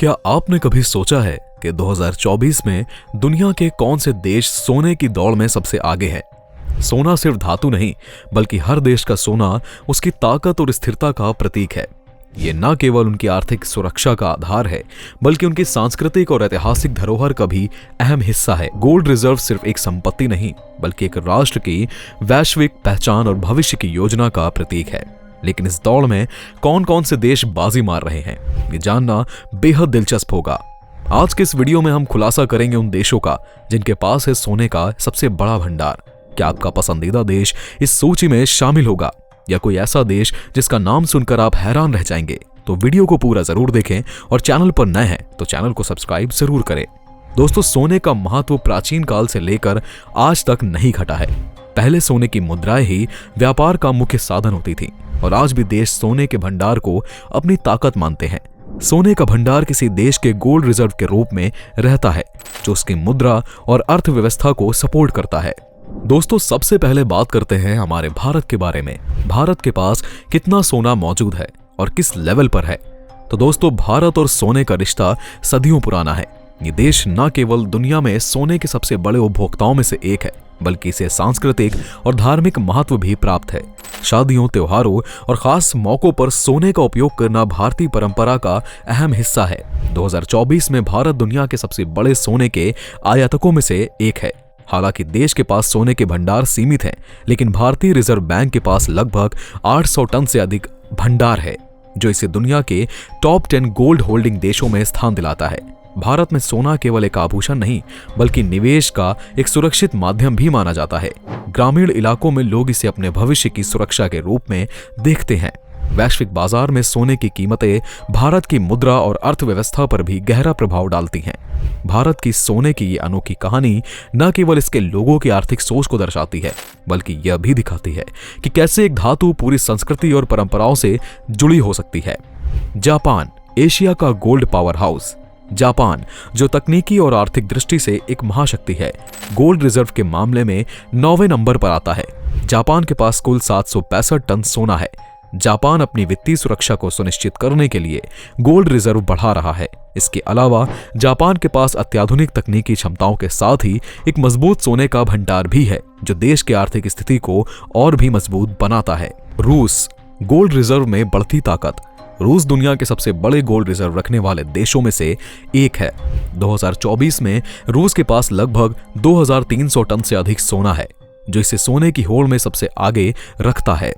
क्या आपने कभी सोचा है कि 2024 में दुनिया के कौन से देश सोने की दौड़ में सबसे आगे है? सोना सिर्फ धातु नहीं, बल्कि हर देश का सोना उसकी ताकत और स्थिरता का प्रतीक है। ये न केवल उनकी आर्थिक सुरक्षा का आधार है, बल्कि उनकी सांस्कृतिक और ऐतिहासिक धरोहर का भी अहम हिस्सा है। गोल्ड रिजर्व सिर्फ एक संपत्ति नहीं, बल्कि एक राष्ट्र की वैश्विक पहचान और भविष्य की योजना का प्रतीक है। लेकिन इस दौड़ में कौन कौन से देश बाजी मार रहे हैं, ये जानना बेहद दिलचस्प होगा। आज के इस वीडियो में हम खुलासा करेंगे उन देशों का जिनके पास है सोने का सबसे बड़ा भंडार। क्या आपका पसंदीदा देश इस सूची में शामिल होगा, या कोई ऐसा देश जिसका नाम सुनकर आप हैरान रह जाएंगे? तो वीडियो को पूरा जरूर देखें और चैनल पर नए हैं तो चैनल को सब्सक्राइब जरूर करें। दोस्तों, सोने का महत्व प्राचीन काल से लेकर आज तक नहीं घटा है। पहले सोने की मुद्राएं ही व्यापार का मुख्य साधन होती थी, और आज भी देश सोने के भंडार को अपनी ताकत मानते हैं। सोने का भंडार किसी देश के गोल्ड रिजर्व के रूप में रहता है, जो उसकी मुद्रा और अर्थव्यवस्था को सपोर्ट करता है। दोस्तों, सबसे पहले बात करते हैं हमारे भारत के बारे में। भारत के पास कितना सोना मौजूद है और किस लेवल पर है? तो दोस्तों, भारत और सोने का रिश्ता सदियों पुराना है। ये देश न केवल दुनिया में सोने के सबसे बड़े उपभोक्ताओं में से एक है, बल्कि इसे सांस्कृतिक और धार्मिक महत्व भी प्राप्त है। शादियों, त्योहारों और खास मौकों पर सोने का उपयोग करना भारतीय परंपरा का अहम हिस्सा है। 2024 में भारत दुनिया के सबसे बड़े सोने के आयातकों में से एक है। हालांकि देश के पास सोने के भंडार सीमित हैं, लेकिन भारतीय रिजर्व बैंक के पास लगभग 800 टन से अधिक भंडार है, जो इसे दुनिया के टॉप 10 गोल्ड होल्डिंग देशों में स्थान दिलाता है। भारत में सोना केवल एक आभूषण नहीं, बल्कि निवेश का एक सुरक्षित माध्यम भी माना जाता है। ग्रामीण इलाकों में लोग इसे अपने भविष्य की सुरक्षा के रूप में देखते हैं। वैश्विक बाजार में सोने की कीमतें भारत की मुद्रा और अर्थव्यवस्था पर भी गहरा प्रभाव डालती हैं। भारत की सोने की ये अनोखी कहानी न केवल इसके लोगों की आर्थिक सोच को दर्शाती है, बल्कि यह भी दिखाती है कि कैसे एक धातु पूरी संस्कृति और परंपराओं से जुड़ी हो सकती है। जापान, एशिया का गोल्ड पावर हाउस। जापान, जो तकनीकी और आर्थिक दृष्टि से एक महाशक्ति है, गोल्ड रिजर्व के मामले में 9वें नंबर पर आता है। जापान के पास कुल 765 टन सोना है। जापान अपनी वित्तीय सुरक्षा को सुनिश्चित करने के लिए गोल्ड रिजर्व बढ़ा रहा है। इसके अलावा जापान के पास अत्याधुनिक तकनीकी क्षमताओं के साथ ही एक मजबूत सोने का भंडार भी है, जो देश की आर्थिक स्थिति को और भी मजबूत बनाता है। रूस, गोल्ड रिजर्व में बढ़ती ताकत। रूस दुनिया के सबसे बड़े गोल्ड रिजर्व रखने वाले देशों में से एक है। 2024 में रूस के पास लगभग 2300 टन से अधिक सोना है, जो इसे सोने की होड़ में सबसे आगे रखता है।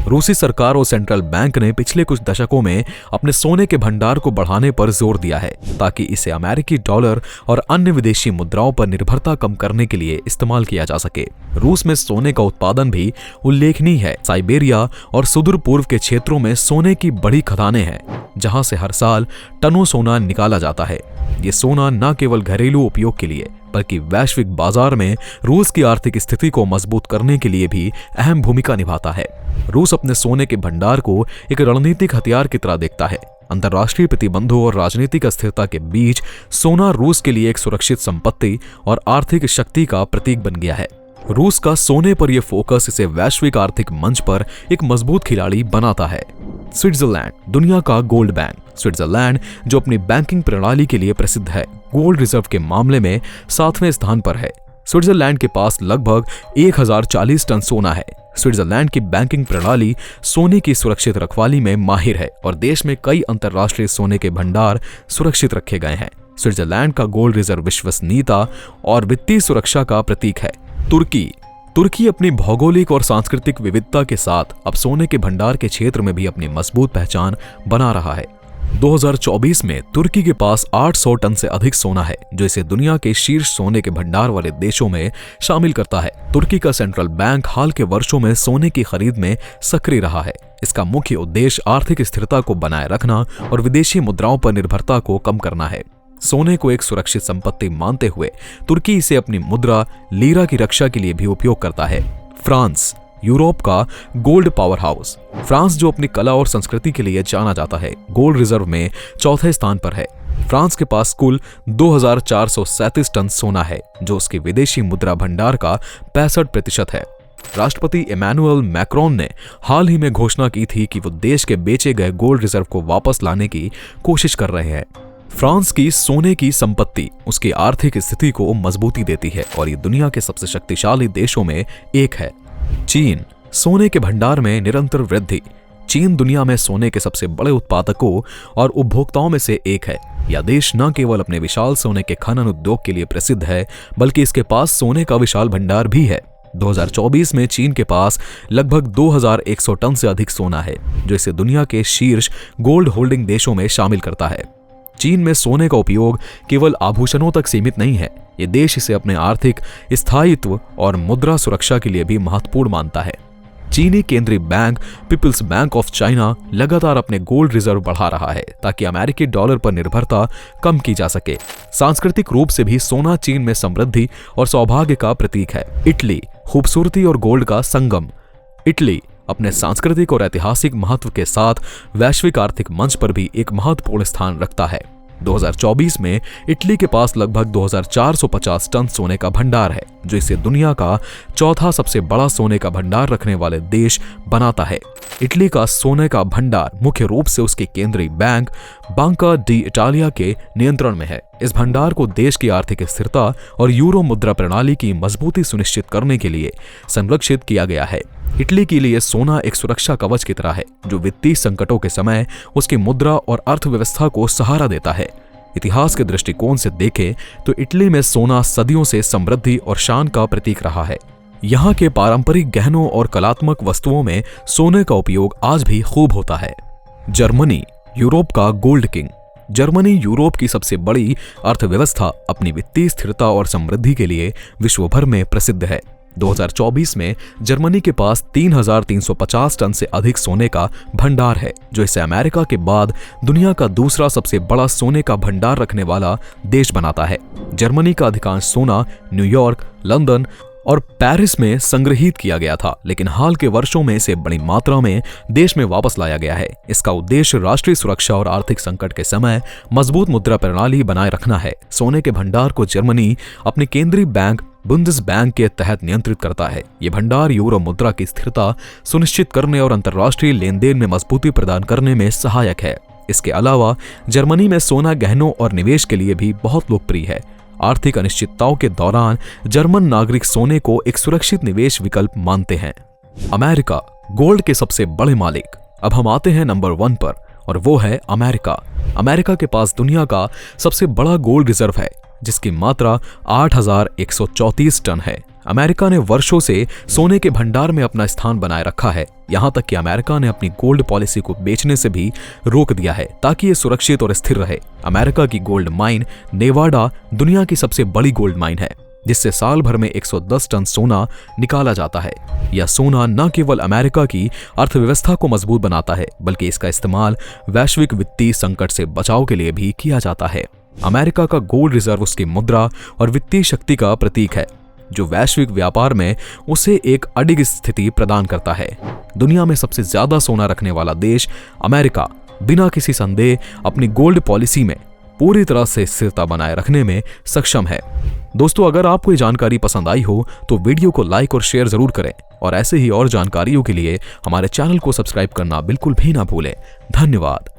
रूसी सरकार और सेंट्रल बैंक ने पिछले कुछ दशकों में अपने सोने के भंडार को बढ़ाने पर जोर दिया है, ताकि इसे अमेरिकी डॉलर और अन्य विदेशी मुद्राओं पर निर्भरता कम करने के लिए इस्तेमाल किया जा सके। रूस में सोने का उत्पादन भी उल्लेखनीय है। साइबेरिया और सुदूर पूर्व के क्षेत्रों में सोने की बड़ी खदानें हैं, जहां से हर साल टनों सोना निकाला जाता है। ये सोना न केवल घरेलू उपयोग के लिए, बल्कि वैश्विक बाजार में रूस की आर्थिक स्थिति को मजबूत करने के लिए भी अहम भूमिका निभाता है। रूस अपने सोने के भंडार को एक रणनीतिक हथियार की तरह देखता है। अंतर्राष्ट्रीय प्रतिबंधों और राजनीतिक अस्थिरता के बीच सोना रूस के लिए एक सुरक्षित संपत्ति और आर्थिक शक्ति का प्रतीक बन गया है। रूस का सोने पर यह फोकस इसे वैश्विक आर्थिक मंच पर एक मजबूत खिलाड़ी बनाता है। स्विट्जरलैंड, दुनिया का गोल्ड बैंक। स्विट्जरलैंड, जो अपनी बैंकिंग प्रणाली के लिए प्रसिद्ध है, गोल्ड रिजर्व के मामले में 7वें स्थान पर है। स्विट्जरलैंड के पास लगभग 1040 टन सोना है। स्विट्जरलैंड की बैंकिंग प्रणाली सोने की सुरक्षित रखवाली में माहिर है, और देश में कई अंतर्राष्ट्रीय सोने के भंडार सुरक्षित रखे गए हैं। स्विट्जरलैंड का गोल्ड रिजर्व विश्वसनीयता और वित्तीय सुरक्षा का प्रतीक है। तुर्की अपनी भौगोलिक और सांस्कृतिक विविधता के साथ अब सोने के भंडार के क्षेत्र में भी अपनी मजबूत पहचान बना रहा है। 2024 में तुर्की के पास 800 टन से अधिक सोना है, जो इसे दुनिया के शीर्ष सोने के भंडार वाले देशों में शामिल करता है। तुर्की का सेंट्रल बैंक हाल के वर्षों में सोने की खरीद में सक्रिय रहा है। इसका मुख्य उद्देश्य आर्थिक स्थिरता को बनाए रखना और विदेशी मुद्राओं पर निर्भरता को कम करना है। सोने को एक सुरक्षित संपत्ति मानते हुए तुर्की इसे अपनी मुद्रा लीरा की रक्षा के लिए भी उपयोग करता है। फ्रांस, यूरोप का गोल्ड पावर हाउस। फ्रांस, जो अपनी कला और संस्कृति के लिए जाना जाता है, गोल्ड रिजर्व में 4थे स्थान पर है। फ्रांस के पास कुल 2437 टन सोना है, जो उसके विदेशी मुद्रा भंडार का 65% है। राष्ट्रपति इमैनुअल मैक्रोन ने हाल ही में घोषणा की थी कि वो देश के बेचे गए गोल्ड रिजर्व को वापस लाने की कोशिश कर रहे हैं। फ्रांस की सोने की संपत्ति उसकी आर्थिक स्थिति को मजबूती देती है और ये दुनिया के सबसे शक्तिशाली देशों में एक है। चीन, सोने के भंडार में निरंतर वृद्धि। चीन दुनिया में सोने के सबसे बड़े उत्पादकों और उपभोक्ताओं में से एक है। यह देश न केवल अपने विशाल सोने के खनन उद्योग के लिए प्रसिद्ध है, बल्कि इसके पास सोने का विशाल भंडार भी है। 2024 में चीन के पास लगभग 2100 टन से अधिक सोना है, जो इसे दुनिया के शीर्ष गोल्ड होल्डिंग देशों में शामिल करता है। चीन में सोने का उपयोग केवल आभूषणों तक सीमित नहीं है। ये देश इसे अपने आर्थिक स्थायित्व और मुद्रा सुरक्षा के लिए भी महत्वपूर्ण मानता है। चीनी केंद्रीय bank People's Bank of China लगातार अपने गोल्ड रिजर्व बढ़ा रहा है ताकि अमेरिकी डॉलर पर निर्भरता कम की जा सके। सांस्कृतिक रूप से भी सोना चीन में समृद्धि और सौभाग्य का प्रतीक है। इटली, खूबसूरती और गोल्ड का संगम। इटली अपने सांस्कृतिक और ऐतिहासिक महत्व के साथ वैश्विक आर्थिक मंच पर भी एक महत्वपूर्ण स्थान रखता है। 2024 में इटली के पास लगभग 2450 टन सोने का भंडार है, जो इसे दुनिया का चौथा सबसे बड़ा सोने का भंडार रखने वाले देश बनाता है। इटली का सोने का भंडार मुख्य रूप से उसके केंद्रीय बैंक बांका डी इटालिया के नियंत्रण में है। इस भंडार को देश की आर्थिक स्थिरता और यूरो मुद्रा प्रणाली की मजबूती सुनिश्चित करने के लिए संरक्षित किया गया है। इटली के लिए सोना एक सुरक्षा कवच की तरह है, जो वित्तीय संकटों के समय उसकी मुद्रा और अर्थव्यवस्था को सहारा देता है। इतिहास के दृष्टिकोण से देखें तो इटली में सोना सदियों से समृद्धि और शान का प्रतीक रहा है। यहाँ के पारंपरिक गहनों और कलात्मक वस्तुओं में सोने का उपयोग आज भी खूब होता है। जर्मनी, यूरोप का गोल्ड किंग। जर्मनी यूरोप की सबसे बड़ी अर्थव्यवस्था अपनी वित्तीय स्थिरता और समृद्धि के लिए विश्व भर में प्रसिद्ध है। 2024 में जर्मनी के पास 3350 टन से अधिक सोने का भंडार है, जो इसे अमेरिका के बाद दुनिया का दूसरा सबसे बड़ा सोने का भंडार रखने वाला देश बनाता है। जर्मनी का अधिकांश सोना न्यूयॉर्क, लंदन और पेरिस में संग्रहित किया गया था, लेकिन हाल के वर्षों में इसे बड़ी मात्रा में देश में वापस लाया गया है। इसका उद्देश्य राष्ट्रीय सुरक्षा और आर्थिक संकट के समय मजबूत मुद्रा प्रणाली बनाए रखना है। सोने के भंडार को जर्मनी अपने केंद्रीय बैंक बुंदेसबैंक के तहत नियंत्रित करता है। ये भंडार यूरो मुद्रा की स्थिरता सुनिश्चित करने और अंतर्राष्ट्रीय लेनदेन में मजबूती प्रदान करने में सहायक है। इसके अलावा जर्मनी में सोना गहनों और निवेश के लिए भी बहुत लोकप्रिय है। आर्थिक अनिश्चितताओं के दौरान जर्मन नागरिक सोने को एक सुरक्षित निवेश विकल्प मानते हैं। अमेरिका, गोल्ड के सबसे बड़े मालिक। अब हम आते हैं नंबर 1 पर, और वो है अमेरिका। अमेरिका के पास दुनिया का सबसे बड़ा गोल्ड रिजर्व है, जिसकी मात्रा 8134 टन है। अमेरिका ने वर्षों से सोने के भंडार में अपना स्थान बनाए रखा है। यहां तक कि अमेरिका ने अपनी गोल्ड पॉलिसी को बेचने से भी रोक दिया है ताकि ये सुरक्षित और स्थिर रहे। अमेरिका की गोल्ड माइन नेवाडा दुनिया की सबसे बड़ी गोल्ड माइन है, जिससे साल भर में 110 टन सोना निकाला जाता है। यह सोना न केवल अमेरिका की अर्थव्यवस्था को मजबूत बनाता है, बल्कि इसका इस्तेमाल वैश्विक वित्तीय संकट से बचाव के लिए भी किया जाता है। अमेरिका का गोल्ड रिजर्व उसकी मुद्रा और वित्तीय शक्ति का प्रतीक है, जो वैश्विक व्यापार में उसे एक अडिग स्थिति प्रदान करता है। दुनिया में सबसे ज्यादा सोना रखने वाला देश अमेरिका बिना किसी संदेह अपनी गोल्ड पॉलिसी में पूरी तरह से स्थिरता बनाए रखने में सक्षम है। दोस्तों, अगर आपको ये जानकारी पसंद आई हो तो वीडियो को लाइक और शेयर जरूर करें, और ऐसे ही और जानकारियों के लिए हमारे चैनल को सब्सक्राइब करना बिल्कुल भी ना भूलें। धन्यवाद।